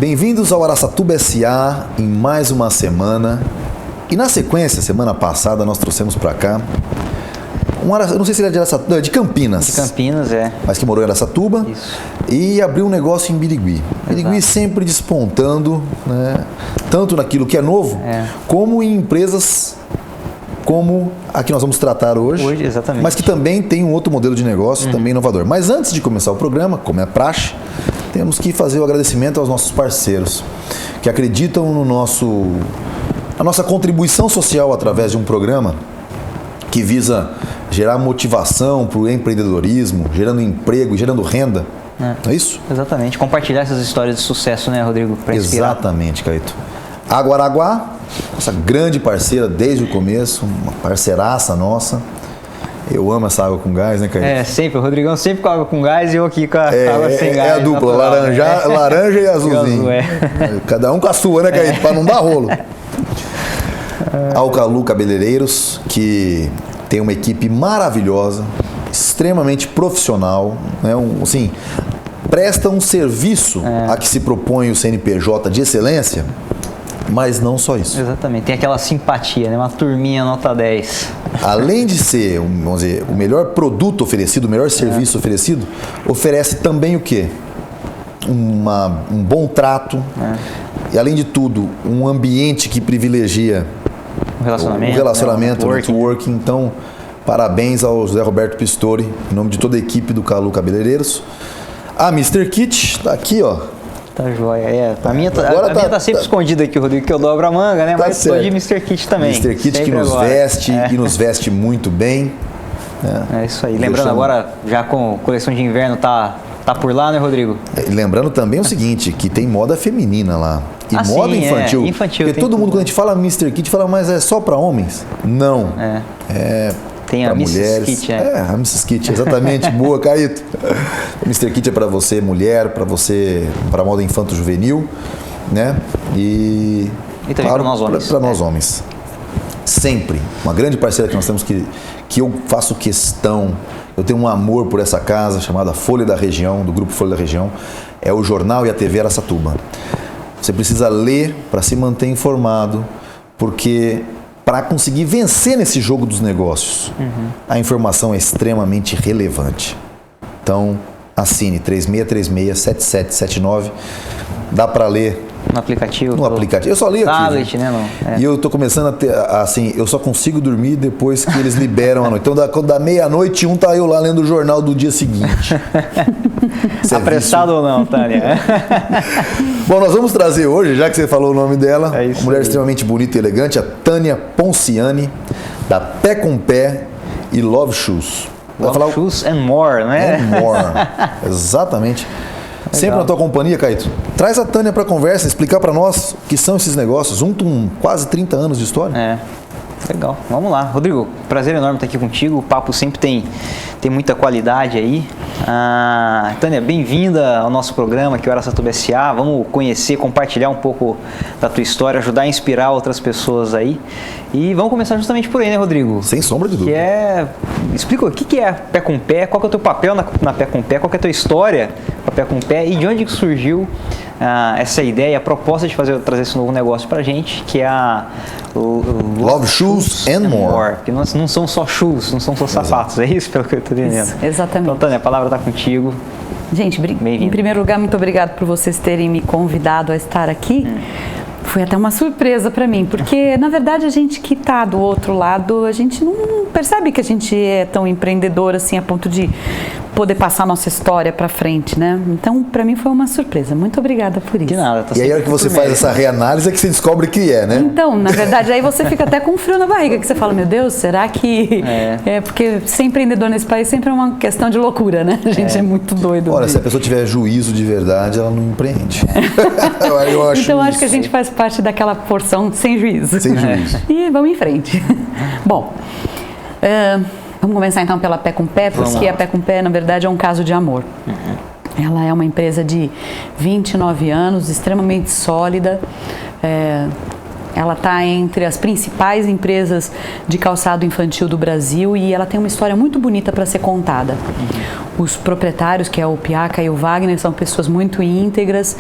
Bem-vindos ao Araçatuba SA em mais uma semana. E na sequência, semana passada, nós trouxemos para cá eu não sei se ele é de Araçatuba, de Campinas. De Campinas, mas que morou em Araçatuba. Isso. E abriu um negócio em Birigui. Birigui sempre despontando, né, tanto naquilo que é novo, como em empresas como a que nós vamos tratar hoje. Exatamente. Mas que também tem um outro modelo de negócio, também inovador. Mas antes de começar o programa, como é praxe, temos que fazer o agradecimento aos nossos parceiros, que acreditam no a nossa contribuição social através de um programa que visa gerar motivação para o empreendedorismo, gerando emprego, gerando renda. Não é isso? Exatamente. Compartilhar essas histórias de sucesso, né, Rodrigo? Exatamente, Caíto. Água Araguá, nossa grande parceira desde o começo, uma parceiraça nossa. Eu amo essa água com gás, né, Caíto? Sempre. O Rodrigão sempre com água com gás e eu aqui com a água sem gás. É a dupla, natural, laranja e azulzinho. Cada um com a sua, né, Caíto? Para não dar rolo. Alcalu Cabeleireiros, que tem uma equipe maravilhosa, extremamente profissional, né? Assim, presta um serviço a que se propõe o CNPJ de excelência, mas não só isso. Exatamente, tem aquela simpatia, né? Uma turminha nota 10. Além de ser, vamos dizer, o melhor produto oferecido, o melhor serviço oferecido, oferece também o quê? Um bom trato e, além de tudo, um ambiente que privilegia o relacionamento, o networking. Então, parabéns ao José Roberto Pistori, em nome de toda a equipe do Calu Cabeleireiros. A Mr. Kit tá aqui, ó. Tá joia. A minha tá sempre escondida aqui, Rodrigo, que eu dobro a manga, né? Mas estou de Mr. Kit também. Mr. Kit que nos veste e nos veste muito bem. É isso aí. Lembrando agora, já com coleção de inverno tá por lá, né, Rodrigo? Lembrando também o seguinte, que tem moda feminina lá. E moda infantil. Porque todo mundo, quando a gente fala Mr. Kit, fala, mas é só para homens? Não. Tem a Mrs. mulheres. Kit, a Mrs. Kit, exatamente. Boa, Caíto. O Mr. Kit é para você, mulher, para moda infanto-juvenil, né? E também para nós homens. Para nós homens. Sempre. Uma grande parceira que nós temos que eu faço questão. Eu tenho um amor por essa casa chamada Folha da Região, do Grupo Folha da Região. É o jornal e a TV Araçatuba. Você precisa ler para se manter informado, porque para conseguir vencer nesse jogo dos negócios, a informação é extremamente relevante. Então, assine 3636-7779. Dá para ler no aplicativo. Eu só li aqui. Tablet, né? E eu tô começando a ter, assim, eu só consigo dormir depois que eles liberam a noite. Então, quando dá meia-noite, tá eu lá lendo o jornal do dia seguinte. Apressado ou não, Tânia? Bom, nós vamos trazer hoje, já que você falou o nome dela, uma mulher extremamente bonita e elegante, a Tânia Ponciani, da Pé com Pé e Love Shoes. Love Shoes and More, né? And More, exatamente. Legal. Sempre na tua companhia, Caíto. Traz a Tânia para conversa, explicar para nós o que são esses negócios, junto com quase 30 anos de história. Legal. Vamos lá. Rodrigo, prazer enorme estar aqui contigo. O papo sempre tem muita qualidade aí. Tânia, bem-vinda ao nosso programa aqui, o Araçatuba SA. Vamos conhecer, compartilhar um pouco da tua história, ajudar a inspirar outras pessoas aí. E vamos começar justamente por aí, né, Rodrigo? Sem sombra de dúvida. Explica o que é Pé com Pé, qual que é o teu papel na Pé com Pé, qual que é a tua história com a Pé com Pé e de onde que surgiu essa ideia, a proposta de trazer esse novo negócio pra gente, que é a Love Shoes and More. Porque não são só shoes, não são só sapatos, é isso pelo que eu estou entendendo. Isso, exatamente. Então, Tânia, a palavra está contigo. Gente, em primeiro lugar, muito obrigado por vocês terem me convidado a estar aqui. Foi até uma surpresa para mim, porque na verdade a gente que está do outro lado, a gente não percebe que a gente é tão empreendedor assim a ponto de poder passar nossa história para frente, né? Então, para mim foi uma surpresa. Muito obrigada por isso. De nada. E aí, a hora que você faz essa reanálise é que você descobre que né? Então, na verdade, aí você fica até com frio na barriga, que você fala, meu Deus, será que... Porque ser empreendedor nesse país sempre é uma questão de loucura, né? A gente é muito doido. Olha, se a pessoa tiver juízo de verdade, ela não empreende. Eu acho que a gente faz parte daquela porção sem juízo. Sem juízo. E vamos em frente. Bom, vamos começar então pela Pé com Pé, porque a Pé com Pé, na verdade, é um caso de amor. Ela é uma empresa de 29 anos, extremamente sólida. Ela está entre as principais empresas de calçado infantil do Brasil e ela tem uma história muito bonita para ser contada. Os proprietários, que é o Piaca e o Wagner, são pessoas muito íntegras,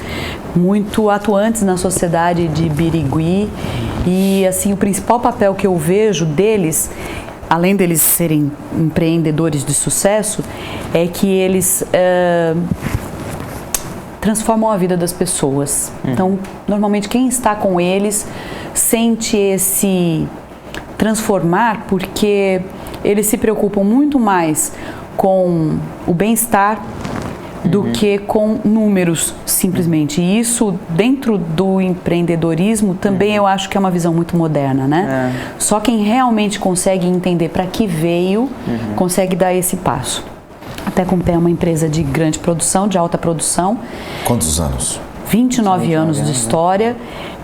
muito atuantes na sociedade de Birigui. E assim, o principal papel que eu vejo deles, além deles serem empreendedores de sucesso, é que eles transformam a vida das pessoas. Então, normalmente quem está com eles sente esse transformar porque eles se preocupam muito mais com o bem-estar do que com números, simplesmente. E isso, dentro do empreendedorismo, também eu acho que é uma visão muito moderna, né? Só quem realmente consegue entender para que veio, consegue dar esse passo. Até como é uma empresa de grande produção, de alta produção. Quantos anos? 29 anos de história.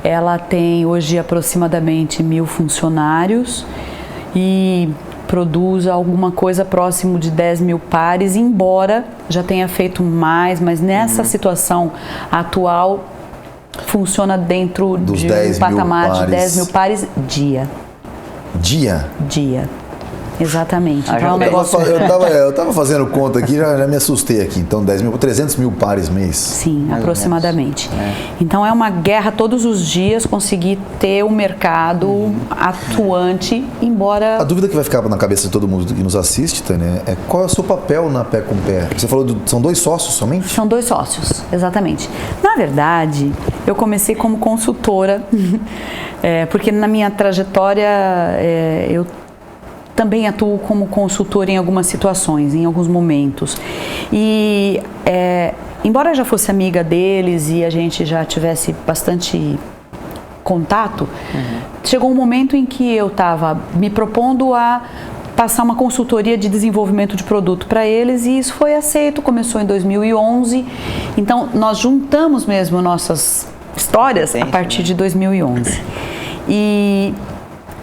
Ela tem hoje aproximadamente 1.000 funcionários e produz alguma coisa próximo de 10.000 pares, embora já tenha feito mais, mas nessa situação atual funciona dentro de um patamar de 10.000 pares dia. Dia? Dia. Exatamente. Então, eu tava fazendo conta aqui, já me assustei aqui. Então, 300 mil pares mês. Sim, aproximadamente. Então, é uma guerra todos os dias conseguir ter um mercado atuante, embora... A dúvida que vai ficar na cabeça de todo mundo que nos assiste, Tânia, é qual é o seu papel na Pé com Pé? Você falou, são 2 sócios somente? São 2 sócios, exatamente. Na verdade, eu comecei como consultora, porque na minha trajetória eu também atuo como consultora em algumas situações, em alguns momentos. E, embora eu já fosse amiga deles e a gente já tivesse bastante contato, chegou um momento em que eu estava me propondo a passar uma consultoria de desenvolvimento de produto para eles e isso foi aceito, começou em 2011. Então, nós juntamos mesmo nossas histórias a partir de 2011.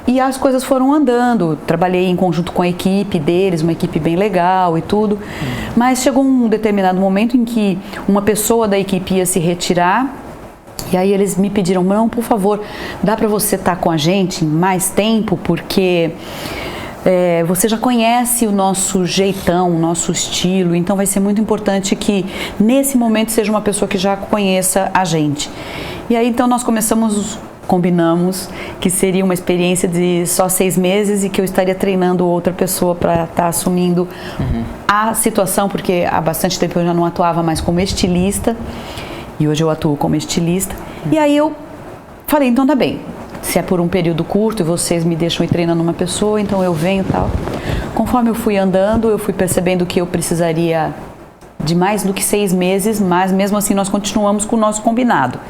E as coisas foram andando, trabalhei em conjunto com a equipe deles, uma equipe bem legal e tudo, mas chegou um determinado momento em que uma pessoa da equipe ia se retirar e aí eles me pediram, não, por favor, dá para você estar com a gente mais tempo, porque você já conhece o nosso jeitão, o nosso estilo, então vai ser muito importante que nesse momento seja uma pessoa que já conheça a gente. E aí então nós combinamos que seria uma experiência de só 6 meses e que eu estaria treinando outra pessoa para estar assumindo a situação, porque há bastante tempo eu já não atuava mais como estilista e hoje eu atuo como estilista. E aí eu falei, então tá bem, se é por um período curto e vocês me deixam ir treinando uma pessoa, então eu venho e tal. Conforme eu fui andando, eu fui percebendo que eu precisaria de mais do que 6 meses, mas mesmo assim nós continuamos com o nosso combinado.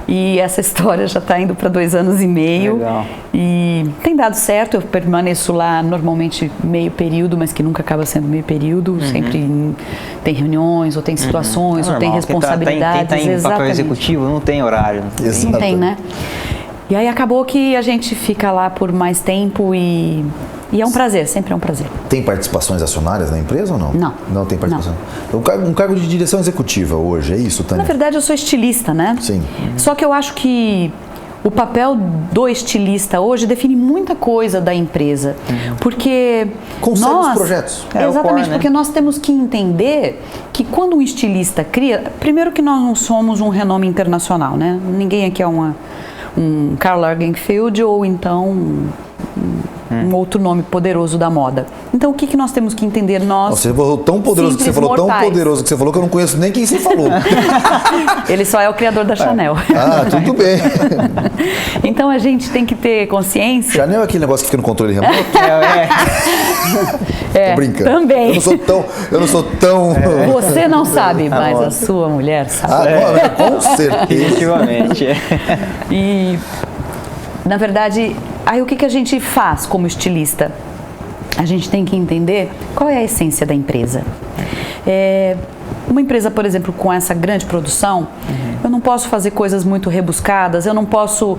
E essa história já está indo para 2 anos e meio. Legal. E tem dado certo, eu permaneço lá normalmente meio período, mas que nunca acaba sendo meio período. Sempre tem reuniões, ou tem situações, ou tem responsabilidades. Quem está em papel executivo não tem horário. Não tem, né? E aí acabou que a gente fica lá por mais tempo e é um prazer, sempre é um prazer. Tem participações acionárias na empresa ou não? Não. Não tem participação? Não. Um cargo de direção executiva hoje, é isso, Tânia? Na verdade, eu sou estilista, né? Sim. Só que eu acho que o papel do estilista hoje define muita coisa da empresa. Porque consegue os projetos. Exatamente, porque nós temos que entender que quando um estilista cria... Primeiro que nós não somos um renome internacional, né? Ninguém aqui é um Karl Lagerfeld ou então um outro nome poderoso da moda. Então o que nós temos que entender? Você falou tão poderoso que você falou, tão poderoso que você falou que eu não conheço nem quem você falou. Ele só é o criador da Chanel. Ah, tudo bem. Então a gente tem que ter consciência. Chanel é aquele negócio que fica no controle remoto? Tô brincando. Também. Eu não sou tão. Você não sabe, mas a sua mulher sabe. Com certeza. Definitivamente. E na verdade, aí o que a gente faz como estilista? A gente tem que entender qual é a essência da empresa. Uma empresa, por exemplo, com essa grande produção, eu não posso fazer coisas muito rebuscadas, eu não posso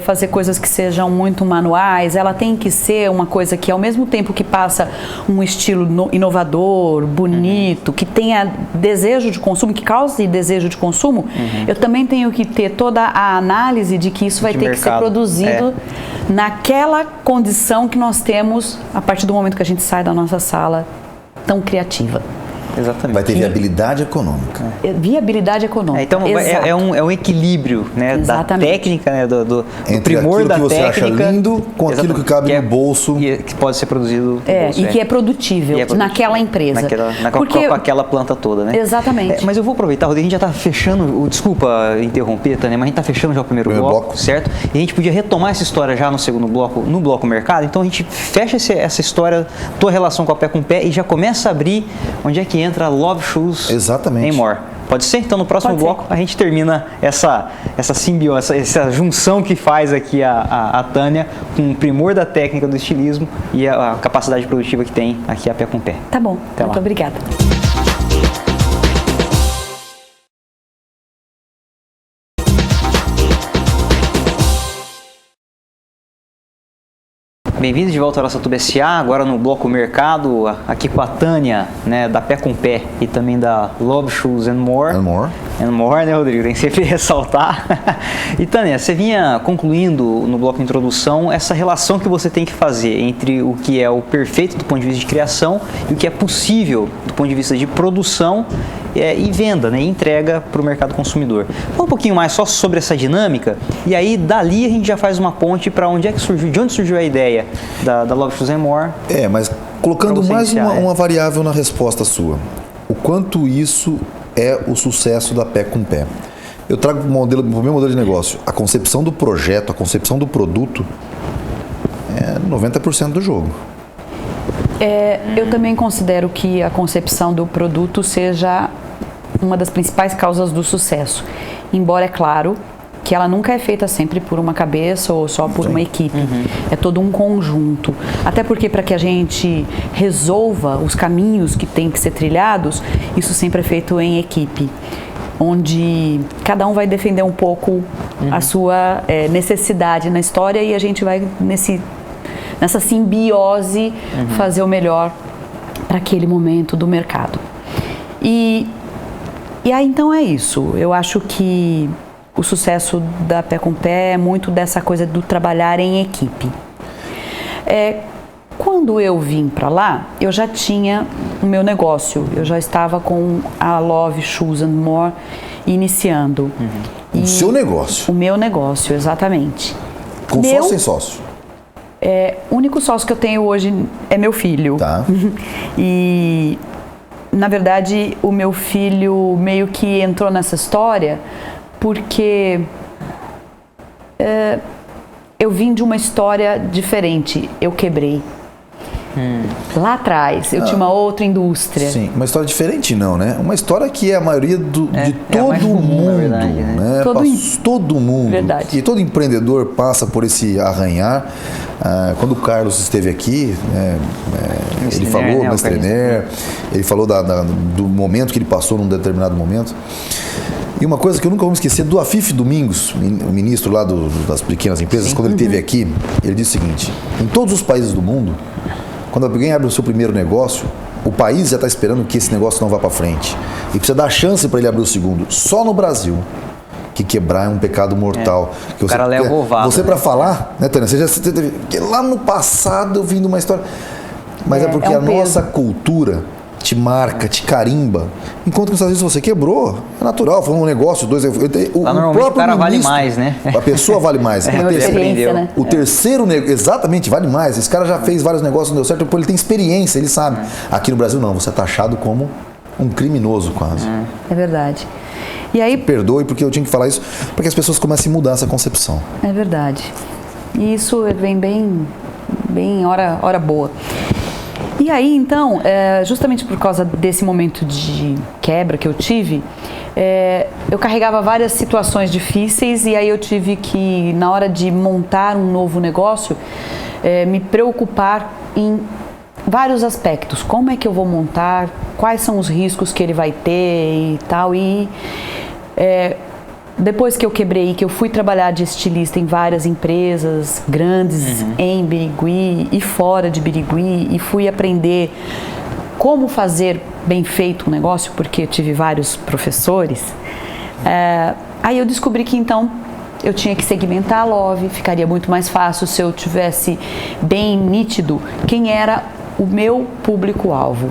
fazer coisas que sejam muito manuais, ela tem que ser uma coisa que, ao mesmo tempo que passa um estilo inovador, bonito, que tenha desejo de consumo, que cause desejo de consumo, eu também tenho que ter toda a análise de que isso vai ter que ser produzido naquela condição que nós temos a partir do momento que a gente sai da nossa sala tão criativa. Exatamente. Vai ter viabilidade econômica. Viabilidade econômica. Então é um equilíbrio, né, da técnica, né, do primor da técnica. Entre aquilo que você acha lindo com aquilo que cabe no bolso. E que pode ser produzido no bolso. E que é produtível naquela empresa. Com aquela planta toda, né? Exatamente. Mas eu vou aproveitar, Rodrigo, a gente já está fechando, desculpa interromper, Tânia, mas a gente está fechando já o primeiro bloco, certo? E a gente podia retomar essa história já no segundo bloco, no bloco mercado. Então a gente fecha essa história, tua relação com a Pé com Pé, e já começa a abrir onde é que entra Love Shoes Exatamente. and More. Pode ser? Então no próximo bloco a gente termina essa simbiose, essa junção que faz aqui a Tânia com o primor da técnica do estilismo e a capacidade produtiva que tem aqui a Pé com Pé. Tá bom, muito obrigada. Bem-vindos de volta ao Araçatuba SA, agora no bloco mercado, aqui com a Tânia, né, da Pé com Pé e também da Love Shoes and More. And More, né, Rodrigo? Tem que sempre ressaltar. E Tânia, você vinha concluindo no bloco de introdução essa relação que você tem que fazer entre o que é o perfeito do ponto de vista de criação e o que é possível do ponto de vista de produção e venda, né, e entrega para o mercado consumidor. Fala um pouquinho mais só sobre essa dinâmica e aí dali a gente já faz uma ponte para onde surgiu a ideia da Love Shoes and More. Mas colocando mais uma variável na resposta sua. O quanto isso é o sucesso da Pé com Pé. Eu trago o meu modelo de negócio. A concepção do projeto, a concepção do produto é 90% do jogo. Eu também considero que a concepção do produto seja uma das principais causas do sucesso. Embora, é claro, que ela nunca é feita sempre por uma cabeça ou só por uma equipe. É todo um conjunto. Até porque para que a gente resolva os caminhos que tem que ser trilhados, isso sempre é feito em equipe, onde cada um vai defender um pouco a sua necessidade na história e a gente vai nessa simbiose fazer o melhor para aquele momento do mercado. E aí então é isso. Eu acho que o sucesso da Pé com Pé é muito dessa coisa do trabalhar em equipe. Quando eu vim para lá, eu já tinha o meu negócio. Eu já estava com a Love Shoes and More iniciando. O seu negócio? O meu negócio, exatamente. Com sócio ou sem sócio? O único sócio que eu tenho hoje é meu filho. Tá. E, na verdade, o meu filho meio que entrou nessa história porque eu vim de uma história diferente. Eu quebrei. Lá atrás, eu tinha uma outra indústria. Sim, uma história diferente não, né? Uma história que é a maioria de todo mundo, verdade, né? Todo mundo. Verdade. E todo empreendedor passa por esse arranhar. Quando o Carlos esteve aqui, ele falou, Mestre Ener, ele falou do momento que ele passou num determinado momento. E uma coisa que eu nunca vou me esquecer, do Afif Domingos, o ministro lá das pequenas empresas, quando ele esteve aqui, ele disse o seguinte: em todos os países do mundo, quando alguém abre o seu primeiro negócio, o país já está esperando que esse negócio não vá para frente. E precisa dar chance para ele abrir o segundo. Só no Brasil, que quebrar é um pecado mortal. Que o cara leva ovado. Você, para falar, né, Tânia? Você teve, lá no passado eu vim de uma história. Mas é porque a nossa cultura te marca, te carimba. Enquanto que às vezes você quebrou, é natural, foi um negócio, normalmente o cara vale mais, né? A pessoa vale mais. O terceiro, exatamente, vale mais. Esse cara já fez vários negócios, não deu certo, porque ele tem experiência, ele sabe. Aqui no Brasil não, você é taxado como um criminoso quase. É verdade. E aí, perdoe, porque eu tinha que falar isso, para que as pessoas comecem a mudar essa concepção. É verdade. E isso vem bem hora boa. E aí, então, justamente por causa desse momento de quebra que eu tive, eu carregava várias situações difíceis e aí eu tive que, na hora de montar um novo negócio, me preocupar em vários aspectos. Como é que eu vou montar? Quais são os riscos que ele vai ter e tal. Depois que eu quebrei, que eu fui trabalhar de estilista em várias empresas grandes em Birigui e fora de Birigui, e fui aprender como fazer bem feito um negócio, porque eu tive vários professores, aí eu descobri que então eu tinha que segmentar a Love, ficaria muito mais fácil se eu tivesse bem nítido quem era o meu público-alvo.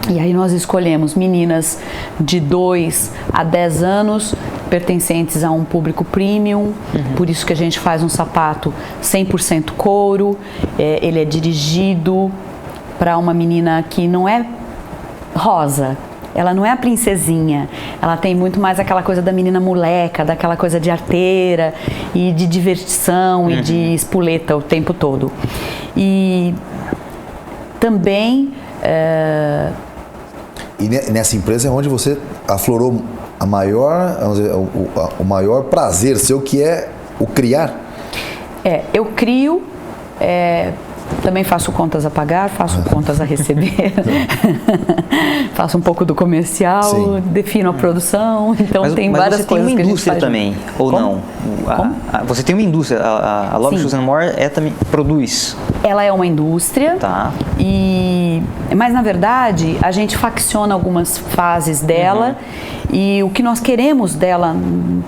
E aí nós escolhemos meninas de 2 a 10 anos, pertencentes a um público premium, por isso que a gente faz um sapato 100% couro, ele é dirigido para uma menina que não é rosa, ela não é a princesinha, ela tem muito mais aquela coisa da menina moleca, daquela coisa de arteira e de diversão e de espoleta o tempo todo. E também... E nessa empresa é onde você aflorou o maior prazer seu, que é o criar? Eu crio, também faço contas a pagar, faço contas a receber, faço um pouco do comercial, Sim. defino a produção, então tem várias coisas que a gente faz. Mas você tem uma indústria também, ou Como? não? Como? Você tem uma indústria, a Love Shoes and More também produz? Ela é uma indústria, tá. Mas na verdade a gente facciona algumas fases dela e o que nós queremos dela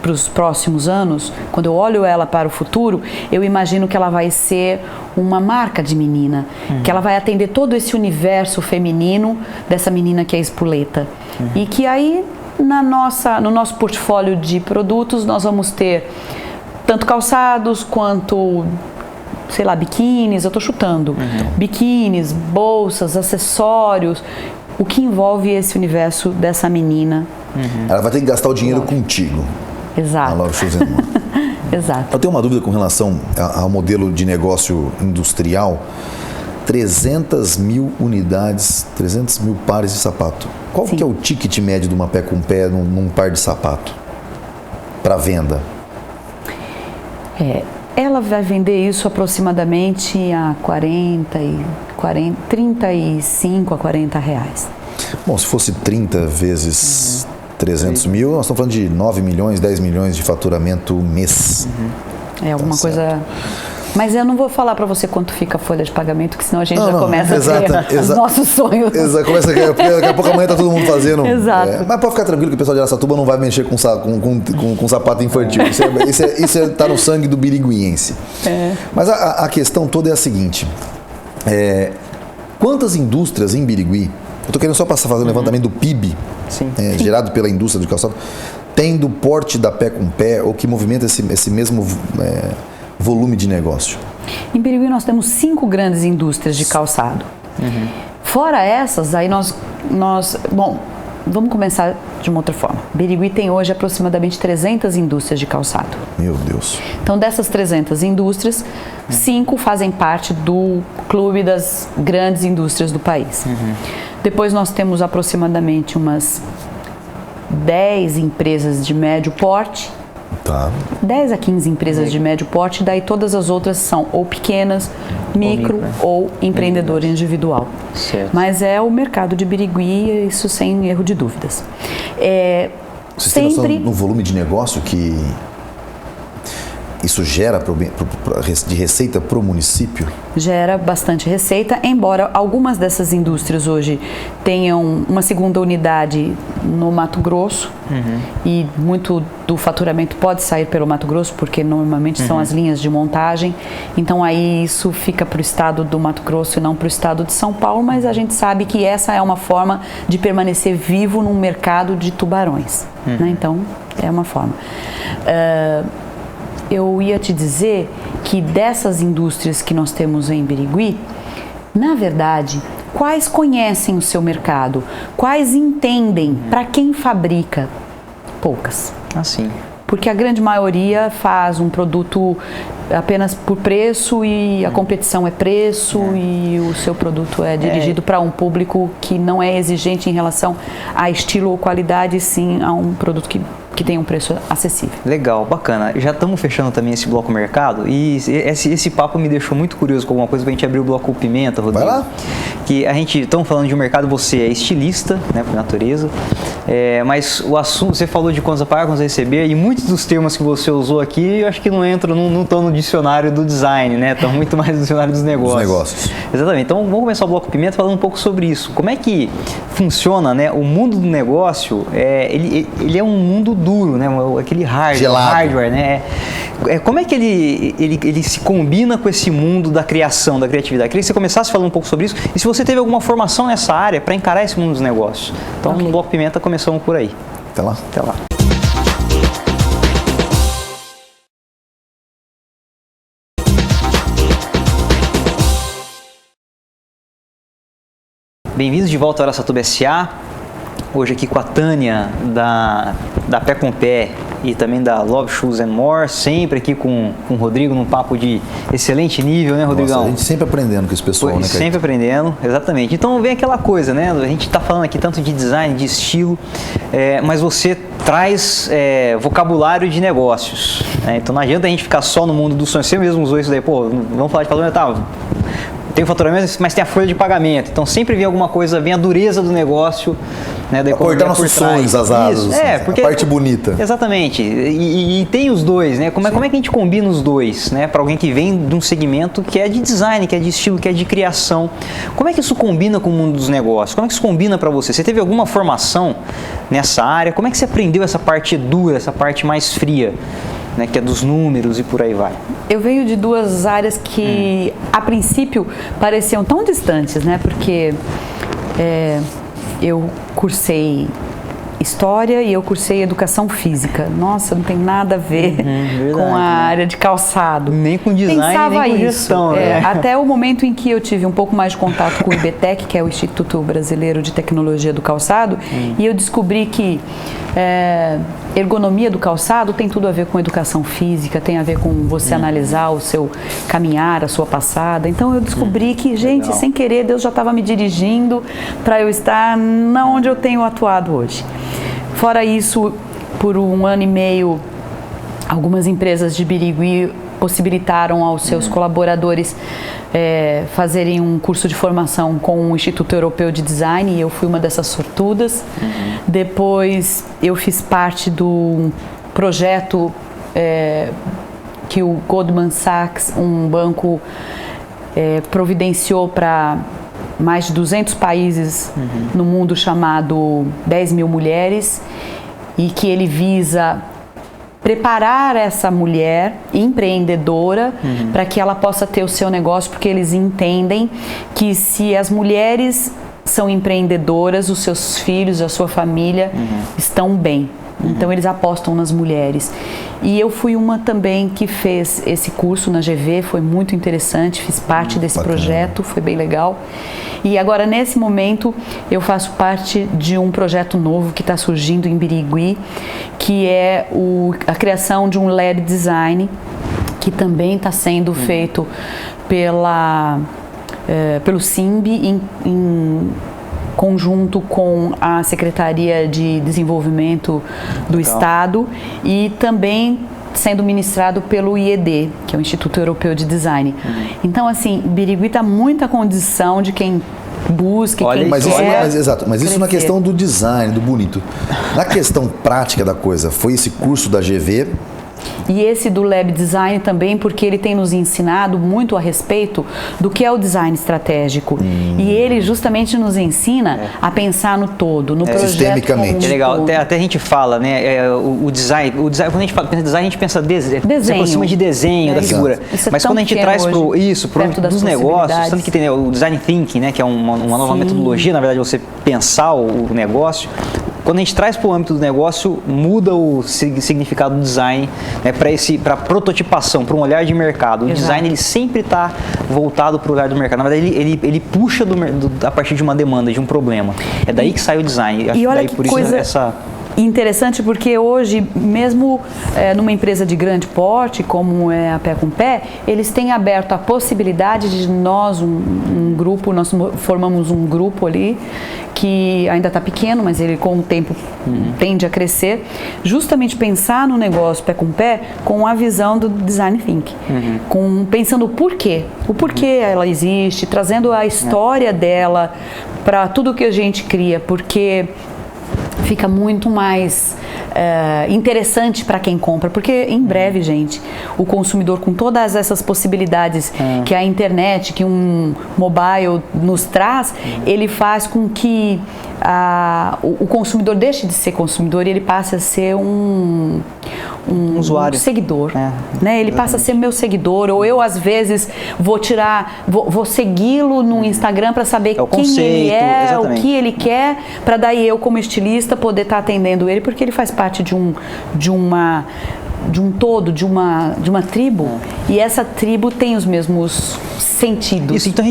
para os próximos anos, quando eu olho ela para o futuro, eu imagino que ela vai ser uma marca de menina, que ela vai atender todo esse universo feminino dessa menina que é espoleta. E que aí no nosso portfólio de produtos nós vamos ter tanto calçados quanto, sei lá, biquínis, eu estou chutando, biquínis, bolsas, acessórios, o que envolve esse universo dessa menina. Ela vai ter que gastar o dinheiro contigo. Exato. A Love Shoes and More. Exato. Eu tenho uma dúvida com relação ao modelo de negócio industrial. 300 mil unidades, 300 mil pares de sapato. Qual que é o ticket médio de uma pé com pé num par de sapato para venda? Ela vai vender isso aproximadamente a 35 a 40 reais. Bom, se fosse 30 vezes 300 mil, nós estamos falando de 9 milhões, 10 milhões de faturamento mês. Alguma coisa... Mas eu não vou falar para você quanto fica a folha de pagamento, que senão a gente começa a ter os nossos sonhos. Exato, daqui a pouco amanhã tá todo mundo fazendo. Exato. Mas pode ficar tranquilo que o pessoal de Araçatuba não vai mexer com sapato infantil. Isso tá no sangue do biriguiense. Mas a questão toda é a seguinte. Quantas indústrias em Birigui, eu estou querendo só passar fazendo um levantamento do PIB, gerado pela indústria do calçado, tem do porte da pé com pé, ou que movimenta esse mesmo volume de negócio? Em Birigui nós temos 5 grandes indústrias de calçado. Fora essas, aí bom, vamos começar de uma outra forma. Birigui tem hoje aproximadamente 300 indústrias de calçado. Meu Deus. Então dessas 300 indústrias, 5 fazem parte do clube das grandes indústrias do país. Depois nós temos aproximadamente umas 10 empresas de médio porte. 10 a 15 empresas de médio porte, daí todas as outras são ou pequenas, micro ou empreendedor individual. Certo. Mas é o mercado de Birigui, isso sem erro de dúvidas. Vocês têm noção no volume de negócio que isso gera de receita para o município? Gera bastante receita, embora algumas dessas indústrias hoje tenham uma segunda unidade no Mato Grosso, e muito do faturamento pode sair pelo Mato Grosso, porque normalmente são as linhas de montagem, então aí isso fica para o estado do Mato Grosso e não para o estado de São Paulo, mas a gente sabe que essa é uma forma de permanecer vivo num mercado de tubarões, né? Então é uma forma. Eu ia te dizer que dessas indústrias que nós temos em Birigui, na verdade, quais conhecem o seu mercado? Quais entendem para quem fabrica? Poucas. Assim. Porque a grande maioria faz um produto apenas por preço e a competição é preço e o seu produto é dirigido para um público que não é exigente em relação a estilo ou qualidade, sim a um produto que que tenha um preço acessível. Legal, bacana. Já estamos fechando também esse bloco mercado e esse papo me deixou muito curioso com alguma coisa para a gente abrir o bloco Pimenta, Rodrigo. Vai lá. Que a gente, estamos falando de um mercado, você é estilista, né, por natureza, mas o assunto, você falou de contas a pagar, contas a receber, e muitos dos termos que você usou aqui, eu acho que não entram, não estão no dicionário do design, né, estão muito mais no dicionário dos negócios. Dos negócios. Exatamente. Então, vamos começar o bloco Pimenta falando um pouco sobre isso. Como é que funciona, né, o mundo do negócio, ele é um mundo duro, né, aquele hardware, né, como é que ele se combina com esse mundo da criação, da criatividade? Queria que você começasse falando um pouco sobre isso e se você teve alguma formação nessa área para encarar esse mundo dos negócios. Então, no Bloco Pimenta, começamos por aí. Até lá. Até lá. Bem-vindos de volta ao Aracatuba S.A. Hoje aqui com a Tânia da Pé com Pé e também da Love Shoes and More, sempre aqui com o Rodrigo num papo de excelente nível, né, Rodrigão? Nossa, a gente sempre aprendendo com esse pessoal, né, sempre aprendendo, exatamente. Então vem aquela coisa, né, a gente está falando aqui tanto de design, de estilo, mas você traz vocabulário de negócios, né? Então não adianta a gente ficar só no mundo do sonho. Você mesmo usou isso daí, pô, vamos falar de faturamento, tem o faturamento, mas tem a folha de pagamento. Então sempre vem alguma coisa, vem a dureza do negócio, né, da economia cortar nossos sonhos, as asas, porque a parte bonita. Exatamente. E tem os dois, né? Como é que a gente combina os dois, né? Para alguém que vem de um segmento que é de design, que é de estilo, que é de criação. Como é que isso combina com o mundo dos negócios? Como é que isso combina para você? Você teve alguma formação nessa área? Como é que você aprendeu essa parte dura, essa parte mais fria, né, que é dos números e por aí vai? Eu venho de duas áreas que, a princípio, pareciam tão distantes, né? Porque eu cursei História e eu cursei Educação Física. Nossa, não tem nada a ver com a área de calçado. Nem com design, Pensava nem com isso, gestão. Né? Até o momento em que eu tive um pouco mais de contato com o IBTEC, que é o Instituto Brasileiro de Tecnologia do Calçado, e eu descobri que ergonomia do calçado tem tudo a ver com educação física, tem a ver com você analisar o seu caminhar, a sua passada. Então eu descobri que, gente, sem querer, Deus já estava me dirigindo para eu estar onde eu tenho atuado hoje. Fora isso, por 1 ano e meio, algumas empresas de Birigui possibilitaram aos seus colaboradores fazerem um curso de formação com o Instituto Europeu de Design, e eu fui uma dessas sortudas. Depois eu fiz parte do projeto que o Goldman Sachs, um banco, providenciou para mais de 200 países no mundo, chamado 10 mil mulheres, e que ele visa preparar essa mulher empreendedora para que ela possa ter o seu negócio, porque eles entendem que se as mulheres são empreendedoras, os seus filhos, a sua família estão bem. Então eles apostam nas mulheres. E eu fui uma também que fez esse curso na GV, foi muito interessante, fiz parte desse projeto, foi bem legal. E agora, nesse momento, eu faço parte de um projeto novo que está surgindo em Birigui, que é a criação de um LED design, que também está sendo feito pelo SIMB em conjunto com a Secretaria de Desenvolvimento do Estado, e também sendo ministrado pelo IED, que é o Instituto Europeu de Design. Então, assim, Birigui está muita condição de quem busca, quem quer. Mas isso na questão do design, do bonito. Na questão prática da coisa, foi esse curso da GV? E esse do Lab Design também, porque ele tem nos ensinado muito a respeito do que é o design estratégico. E ele justamente nos ensina a pensar no todo, no projeto sistemicamente. É legal, até a gente fala, né, o design, quando a gente pensa em design, a gente pensa se aproxima de desenho, da figura. Mas quando a gente traz dos negócios, tanto que tem o design thinking, né, que é uma nova metodologia, na verdade, você pensar o negócio. Quando a gente traz para o âmbito do negócio, muda o significado do design, né, para prototipação, para um olhar de mercado. O design, ele sempre está voltado para o olhar do mercado. Na verdade, ele puxa a partir de uma demanda, de um problema. É daí que sai o design. E olha que coisa interessante porque hoje, mesmo numa empresa de grande porte, como é a Pé com Pé, eles têm aberto a possibilidade de nós, um grupo, nós formamos um grupo ali, que ainda está pequeno, mas ele com o tempo tende a crescer, justamente pensar no negócio Pé com Pé com a visão do Design Thinking, pensando o porquê ela existe, trazendo a história dela para tudo que a gente cria, porque fica muito mais interessante para quem compra, porque em breve, gente, o consumidor, com todas essas possibilidades que a internet, que um mobile nos traz, ele faz com que o consumidor deixe de ser consumidor e ele passe a ser um usuário, seguidor, né? Ele passa a ser meu seguidor, ou eu às vezes vou segui-lo no Instagram para saber quem ele é, exatamente. O que ele quer, para daí eu como estilista poder estar atendendo ele, porque ele faz parte de um todo, de uma tribo, e essa tribo tem os mesmos sentidos. Isso, então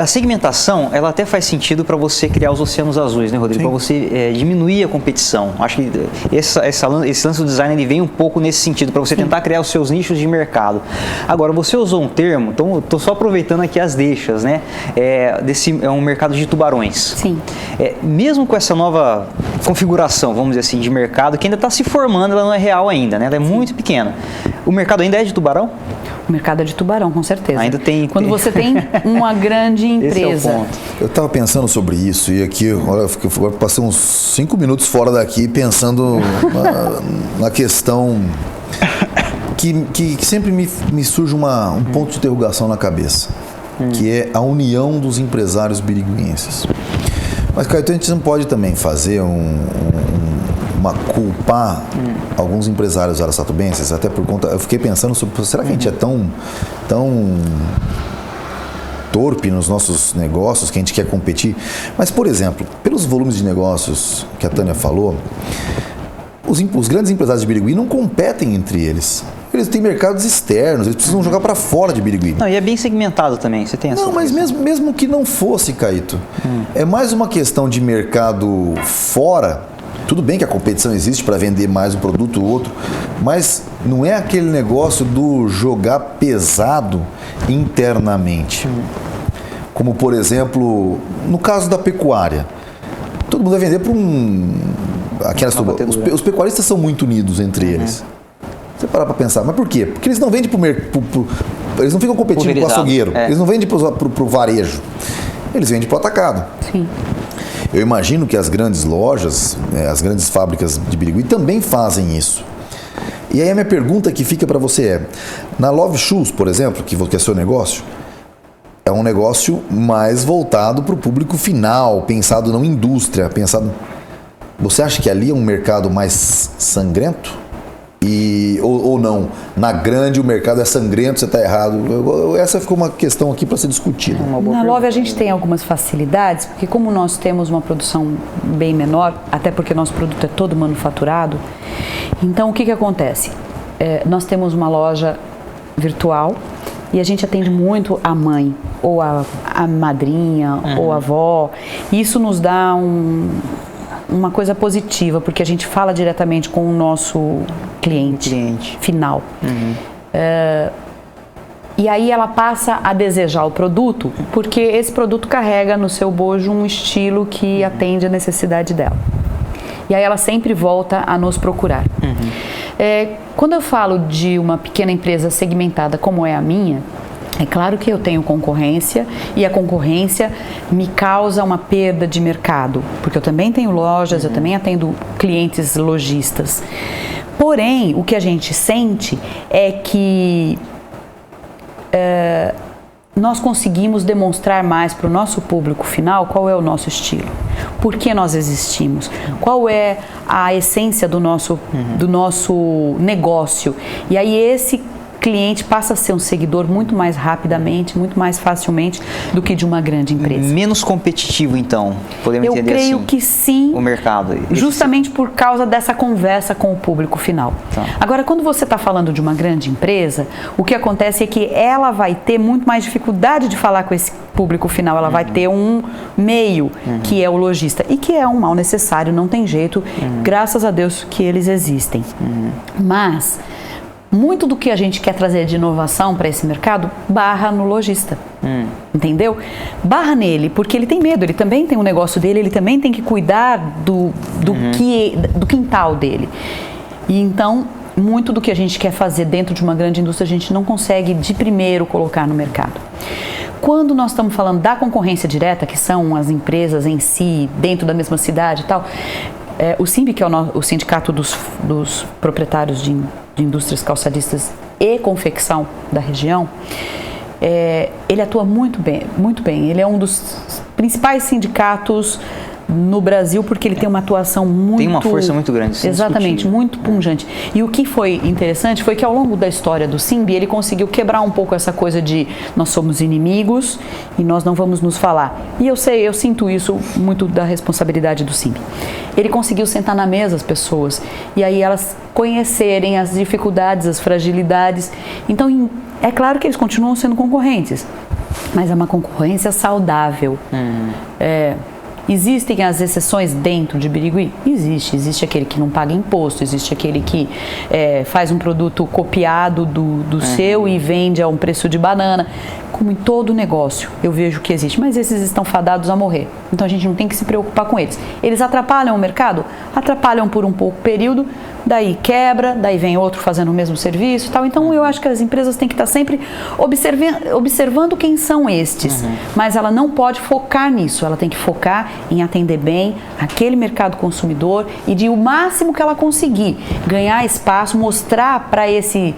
a segmentação, ela até faz sentido para você criar os oceanos azuis, né, Rodrigo? Para você diminuir a competição. Acho que esse lance do design, ele vem um pouco nesse sentido, para você tentar criar os seus nichos de mercado. Agora, você usou um termo, então eu estou só aproveitando aqui as deixas, né? É um mercado de tubarões. Sim. Mesmo com essa nova configuração, vamos dizer assim, de mercado, que ainda está se formando, ela não é real ainda, né? Ela é muito pequena. O mercado ainda é de tubarão? O mercado é de tubarão, com certeza. Ainda tem. Quando você tem uma grande empresa. Esse é o ponto. Eu estava pensando sobre isso e aqui, olha, eu passei uns 5 minutos fora daqui pensando na questão que sempre me surge um ponto de interrogação na cabeça, que é a união dos empresários biriguenses. Mas, Caio, a gente não pode também fazer culpar alguns empresários araçatubenses, até por conta. Eu fiquei pensando sobre, será que a gente é tão torpe nos nossos negócios que a gente quer competir? Mas, por exemplo, pelos volumes de negócios que a Tânia falou, os grandes empresários de Birigui não competem entre eles. Eles têm mercados externos, eles precisam jogar para fora de Birigui. Não, e é bem segmentado também, você tem essa. Não, mas mesmo que não fosse, Caíto, é mais uma questão de mercado fora. Tudo bem que a competição existe para vender mais um produto ou outro, mas não é aquele negócio do jogar pesado internamente. Como, por exemplo, no caso da pecuária. Todo mundo vai vender para os pecuaristas são muito unidos entre eles. Você parar para pensar, mas por quê? Porque eles não vendem eles não ficam competindo com o açougueiro, eles não vendem para o varejo, eles vendem para o atacado. Sim. Eu imagino que as grandes lojas, as grandes fábricas de Birigui também fazem isso. E aí a minha pergunta que fica para você é, na Love Shoes, por exemplo, que é seu negócio, é um negócio mais voltado para o público final, pensado na indústria, Você acha que ali é um mercado mais sangrento? Ou não? Na grande o mercado é sangrento, você está errado. Essa ficou uma questão aqui para ser discutida. Na Love a gente tem algumas facilidades, porque como nós temos uma produção bem menor, até porque nosso produto é todo manufaturado, então o que acontece? Nós temos uma loja virtual e a gente atende muito a mãe, ou a madrinha, ou a avó. E isso nos dá uma coisa positiva, porque a gente fala diretamente com o nosso cliente. Final. E aí ela passa a desejar o produto, porque esse produto carrega no seu bojo um estilo que atende a necessidade dela. E aí ela sempre volta a nos procurar. Quando eu falo de uma pequena empresa segmentada como é a minha, é claro que eu tenho concorrência e a concorrência me causa uma perda de mercado, porque eu também tenho lojas, eu também atendo clientes lojistas. Porém, o que a gente sente é que nós conseguimos demonstrar mais para o nosso público final qual é o nosso estilo, por que nós existimos, qual é a essência do nosso negócio. E aí esse cliente passa a ser um seguidor muito mais rapidamente, muito mais facilmente do que de uma grande empresa. Menos competitivo, então, podemos entender assim? Eu creio que sim. O mercado. Justamente por causa dessa conversa com o público final. Tá. Agora, quando você está falando de uma grande empresa, o que acontece é que ela vai ter muito mais dificuldade de falar com esse público final. Ela vai ter um meio, que é o lojista, e que é um mal necessário, não tem jeito, graças a Deus que eles existem. Mas muito do que a gente quer trazer de inovação para esse mercado barra no lojista, entendeu? Barra nele, porque ele tem medo, ele também tem um negócio dele, ele também tem que cuidar do quintal dele. E então, muito do que a gente quer fazer dentro de uma grande indústria, a gente não consegue de primeiro colocar no mercado. Quando nós estamos falando da concorrência direta, que são as empresas em si, dentro da mesma cidade e tal, o SINB, que é o Sindicato dos Proprietários de Indústrias Calçadistas e Confecção da região, ele atua muito bem, muito bem. Ele é um dos principais sindicatos no Brasil, porque ele tem uma atuação muito... Tem uma força muito grande. Exatamente, muito pungente. E o que foi interessante foi que ao longo da história do SINB, ele conseguiu quebrar um pouco essa coisa de nós somos inimigos e nós não vamos nos falar. E eu sinto isso muito da responsabilidade do SINB. Ele conseguiu sentar na mesa as pessoas e aí elas conhecerem as dificuldades, as fragilidades. Então, é claro que eles continuam sendo concorrentes, mas é uma concorrência saudável. Existem as exceções dentro de Birigui? Existe aquele que não paga imposto, existe aquele que faz um produto copiado do seu e vende a um preço de banana. Como em todo negócio, eu vejo que existe, mas esses estão fadados a morrer. Então a gente não tem que se preocupar com eles. Eles atrapalham o mercado? Atrapalham por um pouco período, daí quebra, daí vem outro fazendo o mesmo serviço e tal. Então eu acho que as empresas têm que estar sempre observando quem são estes, mas ela não pode focar nisso, ela tem que focar em atender bem aquele mercado consumidor e de o máximo que ela conseguir ganhar espaço, mostrar para esse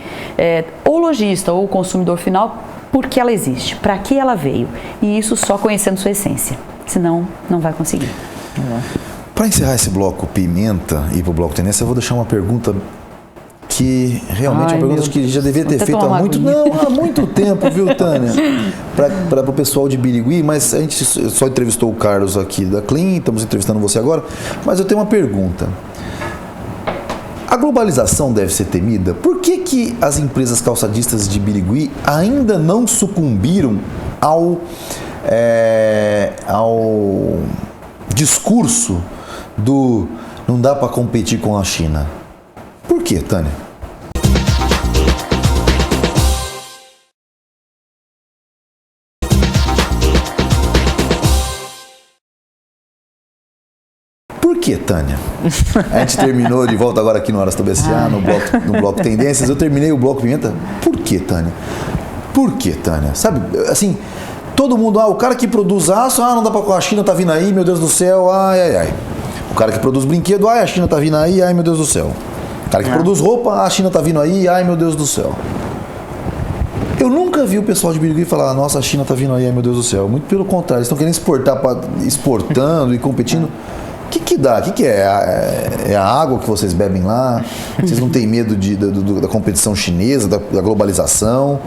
ou lojista ou consumidor final por que ela existe, para que ela veio, e isso só conhecendo sua essência, senão não vai conseguir. Para encerrar esse bloco Pimenta e para o bloco Tendência, eu vou deixar uma pergunta que realmente é uma pergunta que já devia ter feito há muito tempo, viu, Tânia? Para o pessoal de Birigui, mas a gente só entrevistou o Carlos aqui da Clean, estamos entrevistando você agora, mas eu tenho uma pergunta. A globalização deve ser temida? Por que as empresas calçadistas de Birigui ainda não sucumbiram ao discurso do não dá para competir com a China? Por quê, Tânia? Por que, Tânia? A gente terminou de volta agora aqui no Horas TBSA, no bloco Tendências. Eu terminei o bloco Pimenta. Por que, Tânia? Por que, Tânia? Sabe, assim, todo mundo, o cara que produz aço, não dá pra... A China tá vindo aí, meu Deus do céu, ai. O cara que produz brinquedo, a China tá vindo aí, ai, meu Deus do céu. O cara que produz roupa, a China tá vindo aí, ai, meu Deus do céu. Eu nunca vi o pessoal de Birigui falar, nossa, a China tá vindo aí, ai, meu Deus do céu. Muito pelo contrário, eles estão querendo exportando e competindo. O que dá? O que é? É a água que vocês bebem lá? Vocês não têm medo da competição chinesa, da globalização?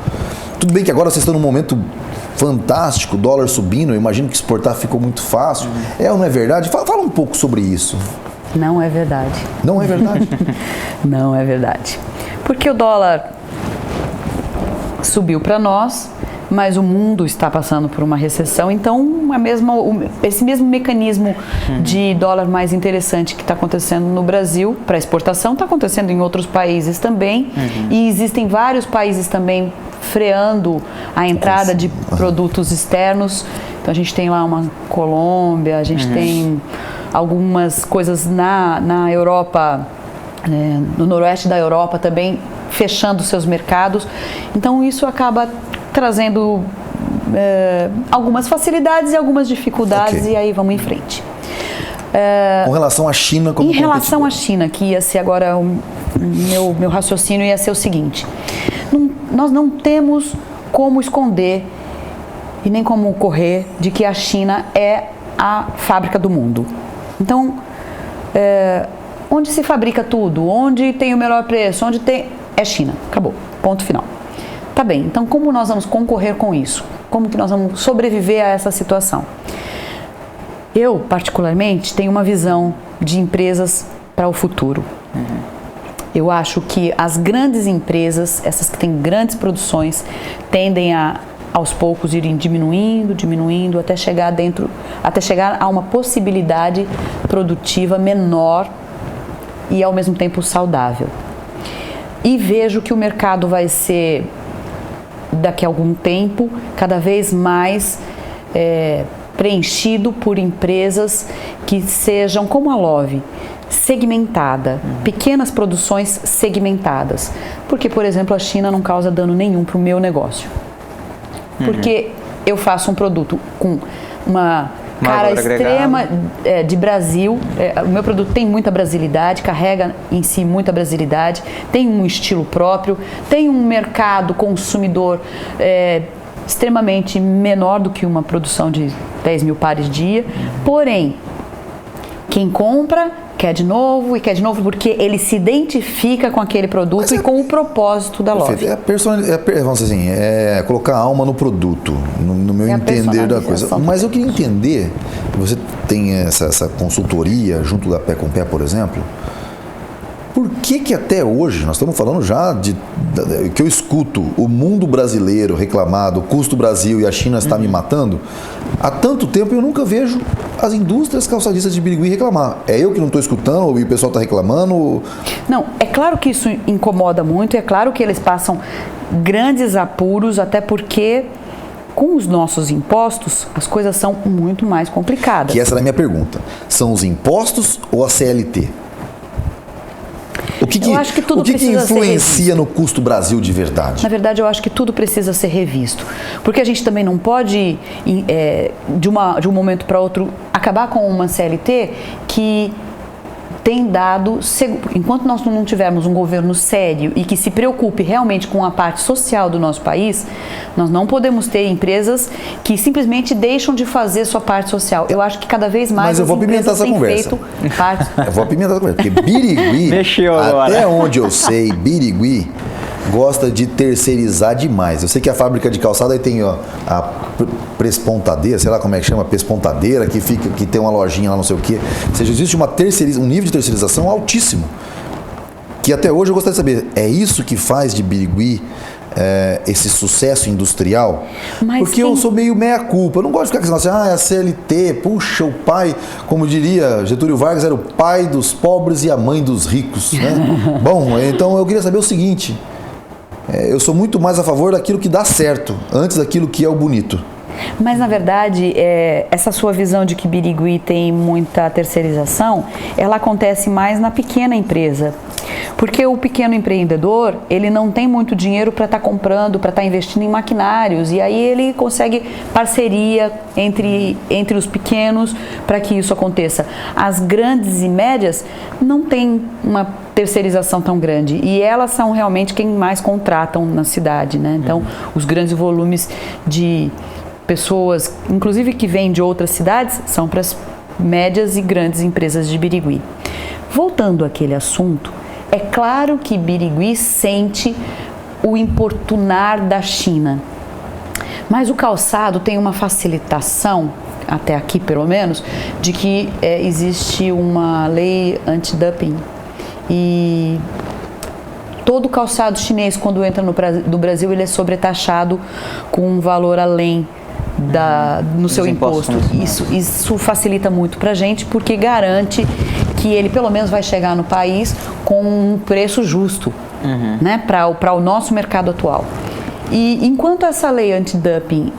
Tudo bem que agora vocês estão num momento fantástico, dólar subindo, eu imagino que exportar ficou muito fácil. É ou não é verdade? Fala um pouco sobre isso. Não é verdade. Não é verdade? Não é verdade. Porque o dólar subiu para nós, mas o mundo está passando por uma recessão, então esse mesmo mecanismo de dólar mais interessante que está acontecendo no Brasil para exportação está acontecendo em outros países também, e existem vários países também freando a entrada de produtos externos. Então a gente tem lá uma Colômbia, a gente tem algumas coisas na Europa, no noroeste da Europa também fechando seus mercados, então isso acaba trazendo algumas facilidades e algumas dificuldades, e aí vamos em frente. Com relação à China como competidor. Em relação à China, que ia ser agora meu raciocínio ia ser o seguinte: nós não temos como esconder e nem como correr de que a China é a fábrica do mundo. Então, onde se fabrica tudo, onde tem o melhor preço, onde tem... é China, acabou, ponto final. Tá bem, então como nós vamos concorrer com isso? Como que nós vamos sobreviver a essa situação? Eu, particularmente, tenho uma visão de empresas para o futuro. Eu acho que as grandes empresas, essas que têm grandes produções, tendem a, aos poucos, irem diminuindo, até chegar a uma possibilidade produtiva menor e, ao mesmo tempo, saudável. E vejo que o mercado vai ser, daqui a algum tempo, cada vez mais preenchido por empresas que sejam como a Love, segmentada, pequenas produções segmentadas. Porque, por exemplo, a China não causa dano nenhum para o meu negócio. Porque eu faço um produto com uma cara extrema de Brasil, o meu produto tem muita brasilidade, carrega em si muita brasilidade, tem um estilo próprio, tem um mercado consumidor extremamente menor do que uma produção de 10 mil pares dia, porém, quem compra quer de novo porque ele se identifica com aquele produto e com o propósito da Love. Vamos dizer assim, colocar alma no produto, no meu entender da coisa. Mas eu queria entender, você tem essa consultoria junto da Pé com Pé, por exemplo, por que até hoje, nós estamos falando já que eu escuto o mundo brasileiro reclamar do custo Brasil e a China está me matando, há tanto tempo eu nunca vejo as indústrias calçadistas de Birigui reclamar. É eu que não estou escutando e o pessoal está reclamando? Não, é claro que isso incomoda muito, é claro que eles passam grandes apuros, até porque com os nossos impostos as coisas são muito mais complicadas. Que essa era a minha pergunta. São os impostos ou a CLT? O que influencia no custo Brasil de verdade? Na verdade, eu acho que tudo precisa ser revisto. Porque a gente também não pode, de um momento para outro, acabar com uma CLT que tem dado, enquanto nós não tivermos um governo sério e que se preocupe realmente com a parte social do nosso país, nós não podemos ter empresas que simplesmente deixam de fazer sua parte social. Eu acho que cada vez mais Mas eu vou apimentar essa conversa. Eu vou apimentar essa conversa, porque Birigui, até onde eu sei, Birigui gosta de terceirizar demais. Eu sei que a fábrica de calçada aí tem a Prespontadeira, sei lá como é que chama, Pespontadeira, que tem uma lojinha lá, não sei o quê. Ou seja, existe um nível de terceirização altíssimo. Que até hoje eu gostaria de saber, é isso que faz de Birigui esse sucesso industrial? Porque eu sou meio meia-culpa. Eu não gosto de ficar com assim, a CLT, puxa, o pai, como diria Getúlio Vargas, era o pai dos pobres e a mãe dos ricos, né? Bom, então eu queria saber o seguinte, eu sou muito mais a favor daquilo que dá certo, antes daquilo que é o bonito. Mas, na verdade, essa sua visão de que Birigui tem muita terceirização, ela acontece mais na pequena empresa. Porque o pequeno empreendedor, ele não tem muito dinheiro para estar comprando, para estar investindo em maquinários, e aí ele consegue parceria entre os pequenos para que isso aconteça. As grandes e médias não têm uma terceirização tão grande, e elas são realmente quem mais contratam na cidade, né? Então, os grandes volumes de pessoas, inclusive que vêm de outras cidades, são para as médias e grandes empresas de Birigui. Voltando àquele assunto, é claro que Birigui sente o importunar da China, mas o calçado tem uma facilitação, até aqui pelo menos, de que existe uma lei anti-dumping e todo calçado chinês, quando entra no Brasil, ele é sobretaxado com um valor além no seu imposto. Isso facilita muito para a gente, porque garante que ele pelo menos vai chegar no país com um preço justo, né, para o nosso mercado atual. E enquanto essa lei anti-dumping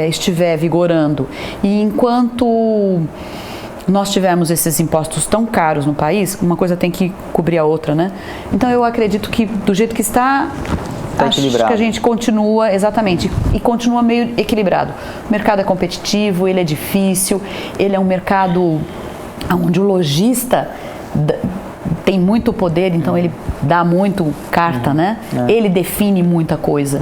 estiver vigorando e enquanto nós tivermos esses impostos tão caros no país, uma coisa tem que cobrir a outra, né? Então eu acredito que do jeito que está, acho que a gente continua, exatamente, e continua meio equilibrado. O mercado é competitivo, ele é difícil, ele é um mercado onde o lojista tem muito poder, então ele dá muito carta, né? Ele define muita coisa.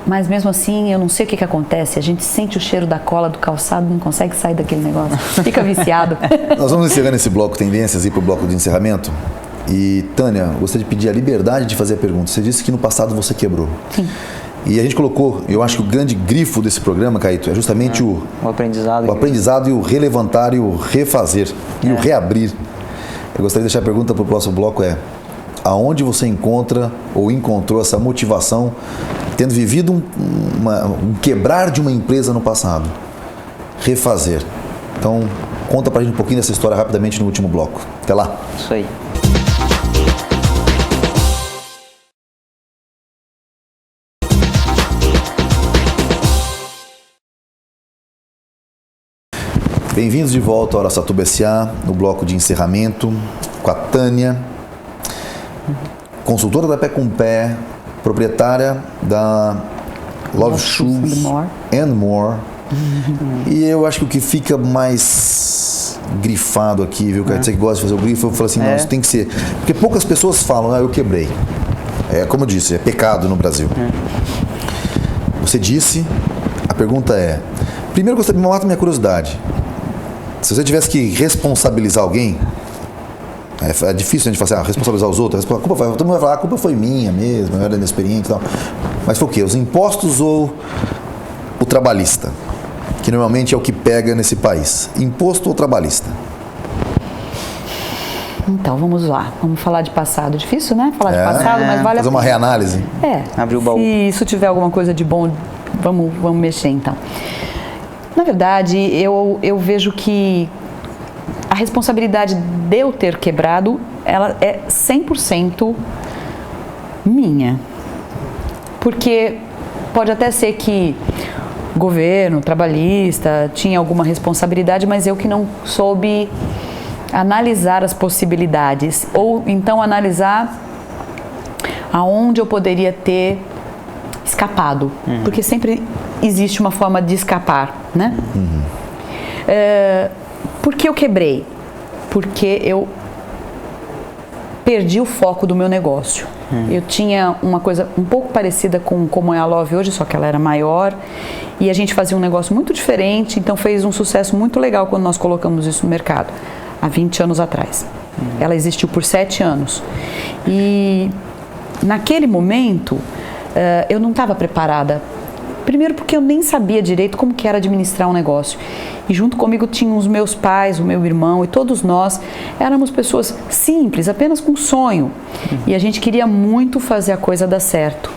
Mas mesmo assim, eu não sei o que acontece, a gente sente o cheiro da cola do calçado, não consegue sair daquele negócio, fica viciado. Nós vamos encerrando esse bloco Tendências e ir para o bloco de encerramento. E, Tânia, gostaria de pedir a liberdade de fazer a pergunta. Você disse que no passado você quebrou. Sim. E a gente colocou, eu acho que o grande grifo desse programa, Caíto, é justamente o aprendizado e o relevantar e o refazer e o reabrir. Eu gostaria de deixar a pergunta para o próximo bloco aonde você encontra ou encontrou essa motivação, tendo vivido um quebrar de uma empresa no passado? Refazer. Então, conta pra gente um pouquinho dessa história rapidamente no último bloco. Até lá. Isso aí. Bem-vindos de volta ao Araçatuba S.A., no bloco de encerramento, com a Tânia, consultora da Pé com Pé, proprietária da Love Shoes and More. E eu acho que o que fica mais grifado aqui, viu, cara? Você que gosta de fazer o grifo, eu falo assim, não, isso tem que ser. Porque poucas pessoas falam, eu quebrei. Como eu disse, é pecado no Brasil. Você disse, a pergunta primeiro você mata minha curiosidade. Se você tivesse que responsabilizar alguém, é difícil a gente falar assim, responsabilizar os outros, todo mundo vai falar, a culpa foi minha mesmo, eu era inexperiente e tal. Mas foi o quê? Os impostos ou o trabalhista? Que normalmente é o que pega nesse país. Imposto ou trabalhista? Então, vamos lá. Vamos falar de passado. Difícil, né? Falar de passado, mas vale a pena. Fazer uma reanálise. Abrir o baú. Se isso tiver alguma coisa de bom, vamos mexer então. Na verdade, eu vejo que a responsabilidade de eu ter quebrado, ela é 100% minha. Porque pode até ser que o governo, trabalhista, tinha alguma responsabilidade, mas eu que não soube analisar as possibilidades. Ou então analisar aonde eu poderia ter escapado. Porque sempre existe uma forma de escapar, né? Por que eu quebrei? Porque eu perdi o foco do meu negócio. Eu tinha uma coisa um pouco parecida com como é a Love hoje, só que ela era maior. E a gente fazia um negócio muito diferente, então fez um sucesso muito legal quando nós colocamos isso no mercado, há 20 anos atrás. Ela existiu por 7 anos. E naquele momento, eu não estava preparada. Primeiro porque eu nem sabia direito como que era administrar um negócio. E junto comigo tinham os meus pais, o meu irmão e todos nós éramos pessoas simples, apenas com sonho. E a gente queria muito fazer a coisa dar certo.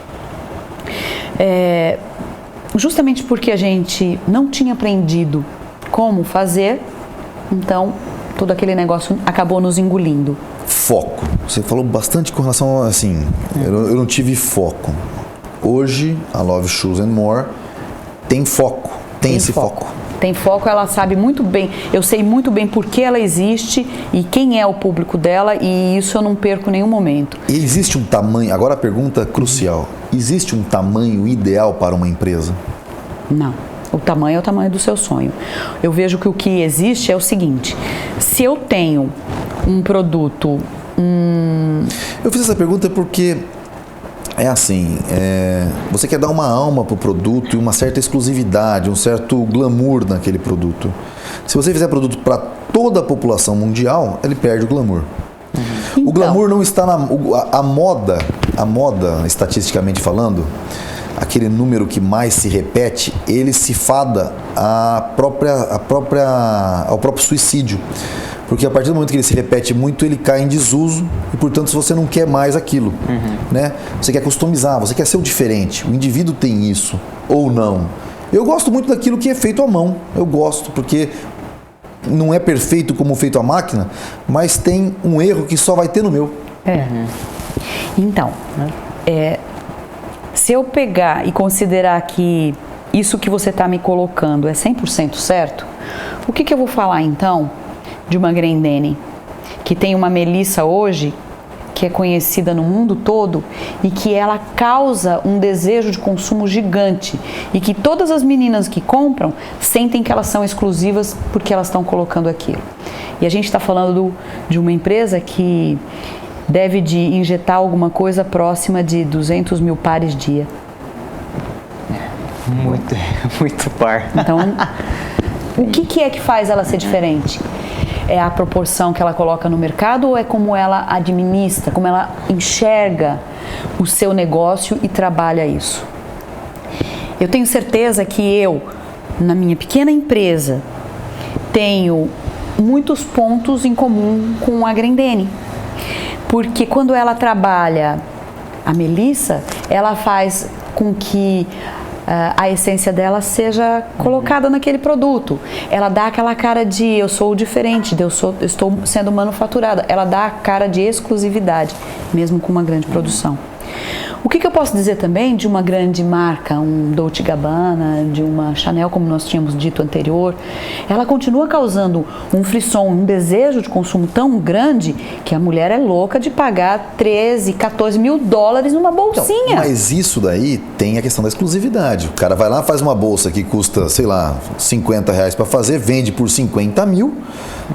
Justamente porque a gente não tinha aprendido como fazer, então todo aquele negócio acabou nos engolindo. Foco. Você falou bastante com relação a, assim, eu não tive foco. Hoje, a Love Shoes and More tem foco, tem esse foco. Tem foco, ela sabe muito bem, eu sei muito bem por que ela existe e quem é o público dela, e isso eu não perco em nenhum momento. E existe um tamanho, agora a pergunta crucial, existe um tamanho ideal para uma empresa? Não, o tamanho é o tamanho do seu sonho. Eu vejo que o que existe é o seguinte, se eu tenho um produto... Eu fiz essa pergunta porque... você quer dar uma alma para o produto e uma certa exclusividade, um certo glamour naquele produto. Se você fizer produto para toda a população mundial, ele perde o glamour. Então, o glamour não está a moda, estatisticamente falando, aquele número que mais se repete, ele se fada ao próprio suicídio. Porque a partir do momento que ele se repete muito, ele cai em desuso e, portanto, se você não quer mais aquilo, né? Você quer customizar, você quer ser o diferente. O indivíduo tem isso, ou não. Eu gosto muito daquilo que é feito à mão. Eu gosto, porque não é perfeito como feito à máquina, mas tem um erro que só vai ter no meu. Então, se eu pegar e considerar que isso que você está me colocando é 100% certo, o que eu vou falar, então, de uma Grendene, que tem uma melissa hoje, que é conhecida no mundo todo e que ela causa um desejo de consumo gigante e que todas as meninas que compram sentem que elas são exclusivas porque elas estão colocando aquilo. E a gente está falando de uma empresa que deve de injetar alguma coisa próxima de 200 mil pares dia. Muito par. Então, o que é que faz ela ser diferente? É a proporção que ela coloca no mercado ou é como ela administra, como ela enxerga o seu negócio e trabalha isso? Eu tenho certeza que eu, na minha pequena empresa, tenho muitos pontos em comum com a Grendene. Porque quando ela trabalha a Melissa, ela faz com que a essência dela seja colocada naquele produto. Ela dá aquela cara de eu sou diferente, eu estou sendo manufaturada. Ela dá a cara de exclusividade, mesmo com uma grande produção. O que eu posso dizer também de uma grande marca, um Dolce & Gabbana, de uma Chanel, como nós tínhamos dito anterior, ela continua causando um frisson, um desejo de consumo tão grande que a mulher é louca de pagar 13, 14 mil dólares numa bolsinha. Então, mas isso daí tem a questão da exclusividade. O cara vai lá, faz uma bolsa que custa, sei lá, 50 reais para fazer, vende por 50 mil.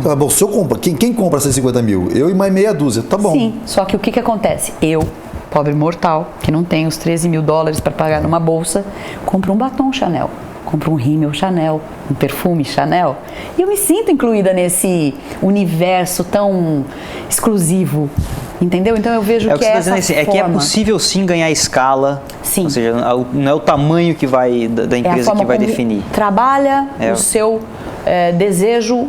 Então, bom, se eu compro, quem compra esses 50 mil? Eu e mais meia dúzia, tá bom. Sim, só que o que acontece? Eu, pobre mortal, que não tem os 13 mil dólares para pagar numa bolsa, compro um batom Chanel, compro um rímel Chanel, um perfume Chanel, e eu me sinto incluída nesse universo tão exclusivo, entendeu? Então eu vejo que é essa forma. É que é possível sim ganhar escala, sim. Ou seja, não é o tamanho que vai da empresa que vai definir. Trabalha o seu desejo,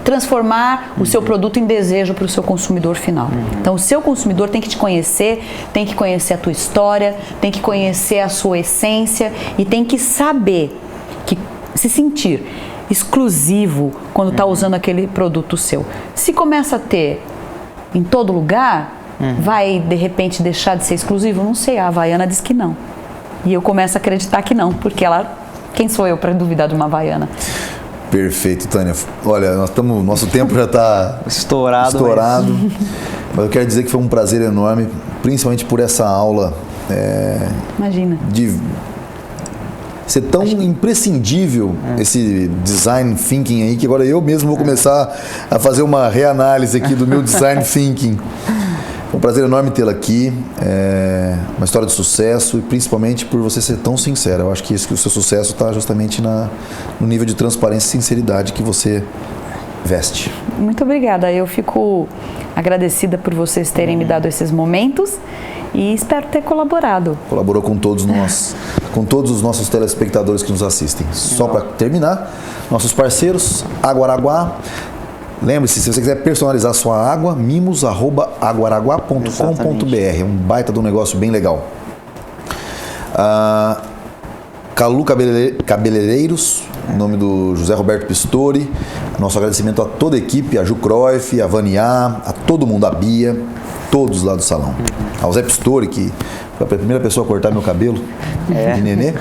transformar o seu produto em desejo para o seu consumidor final. Então o seu consumidor tem que te conhecer, tem que conhecer a tua história, tem que conhecer a sua essência e tem que saber, se sentir exclusivo quando está usando aquele produto seu. Se começa a ter em todo lugar, vai de repente deixar de ser exclusivo? Não sei, a Havaiana diz que não. E eu começo a acreditar que não, porque quem sou eu para duvidar de uma Havaiana? Perfeito, Tânia. Olha, nosso tempo já está estourado. Mas eu quero dizer que foi um prazer enorme, principalmente por essa aula. Imagina. De ser tão imprescindível esse design thinking aí, que agora eu mesmo vou começar a fazer uma reanálise aqui do meu design thinking. Foi um prazer enorme tê-la aqui, uma história de sucesso e principalmente por você ser tão sincera. Eu acho que o seu sucesso está justamente no nível de transparência e sinceridade que você veste. Muito obrigada, eu fico agradecida por vocês terem me dado esses momentos e espero ter colaborado. Colaborou com todos nós, com todos os nossos telespectadores que nos assistem. Só para terminar, nossos parceiros, Aguaraguá. Lembre-se, se você quiser personalizar sua água, mimos@aguaraguá.com.br. É um baita de um negócio bem legal. Calu Cabeleireiros, em nome do José Roberto Pistori. Nosso agradecimento a toda a equipe, a Ju Cruyff, a Vaniá, a todo mundo, a Bia, todos lá do salão. Ao Zé Pistori, que foi a primeira pessoa a cortar meu cabelo de nenê.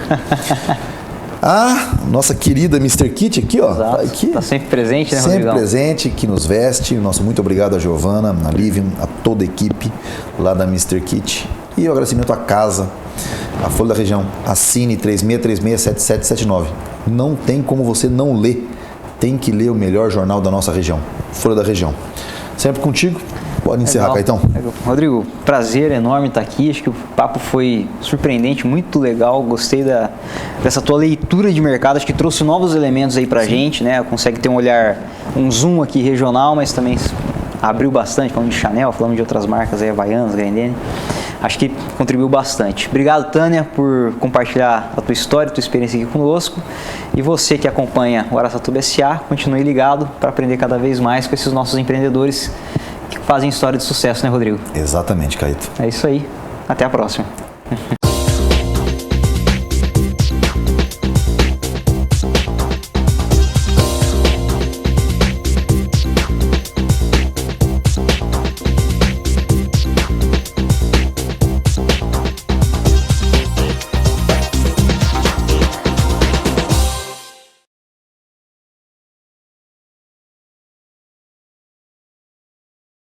Nossa querida Mr. Kit aqui, ó. Exato. Tá sempre presente, né, Rodrigão? Sempre presente, que nos veste. Nosso muito obrigado a Giovana, a Livian, a toda a equipe lá da Mr. Kit. E o agradecimento à casa, a Folha da Região, a Cine 36367779. Não tem como você não ler. Tem que ler o melhor jornal da nossa região, Folha da Região. Sempre contigo. Pode encerrar, Caetão. Rodrigo, prazer enorme estar aqui. Acho que o papo foi surpreendente, muito legal. Gostei dessa tua leitura de mercado. Acho que trouxe novos elementos aí pra gente, né? Consegue ter um olhar, um zoom aqui regional, mas também abriu bastante. Falando de Chanel, falando de outras marcas aí, Havaianas, Grendene. Acho que contribuiu bastante. Obrigado, Tânia, por compartilhar a tua história, a tua experiência aqui conosco. E você que acompanha o Araçatuba S.A., continue ligado para aprender cada vez mais com esses nossos empreendedores que fazem história de sucesso, né, Rodrigo? Exatamente, Caíto. É isso aí. Até a próxima.